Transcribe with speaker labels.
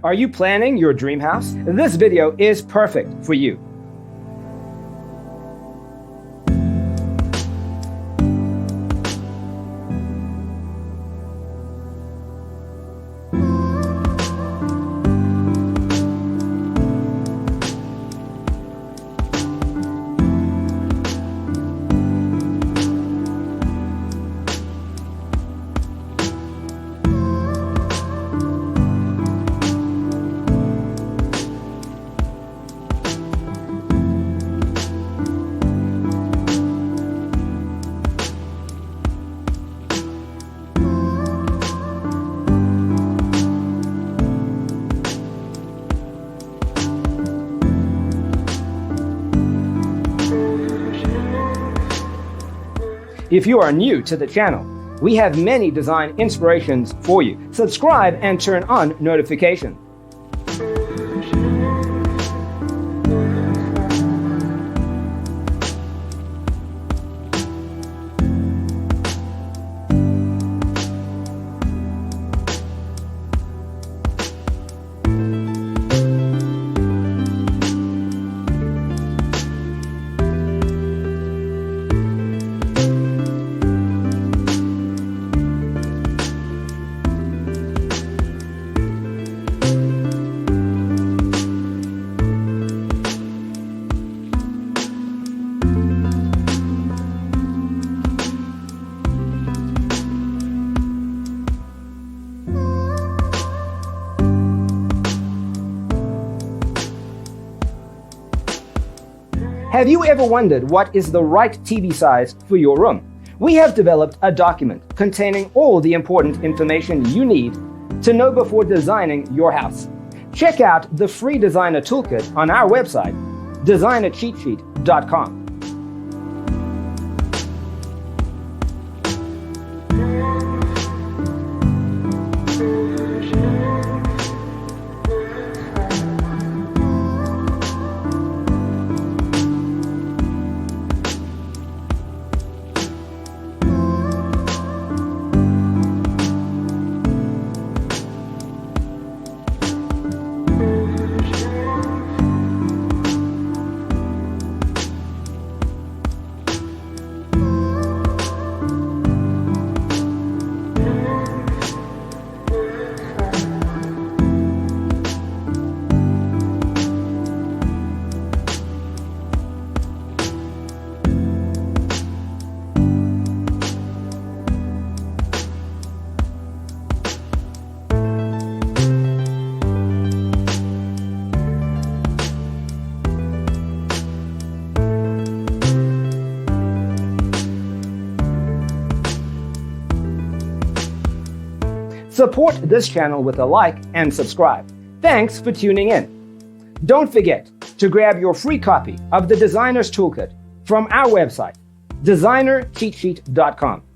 Speaker 1: Are you planning your dream house? This video is perfect for you. If you are new to the channel, we have many design inspirations for you. Subscribe and turn on notifications. Have you ever wondered what is the right TV size for your room? We have developed a document containing all the important information you need to know before designing your house. Check out the free designer toolkit on our website, designercheatsheet.com. Support this channel with a like and subscribe. Thanks for tuning in. Don't forget to grab your free copy of the Designer's Toolkit from our website, designercheatsheet.com.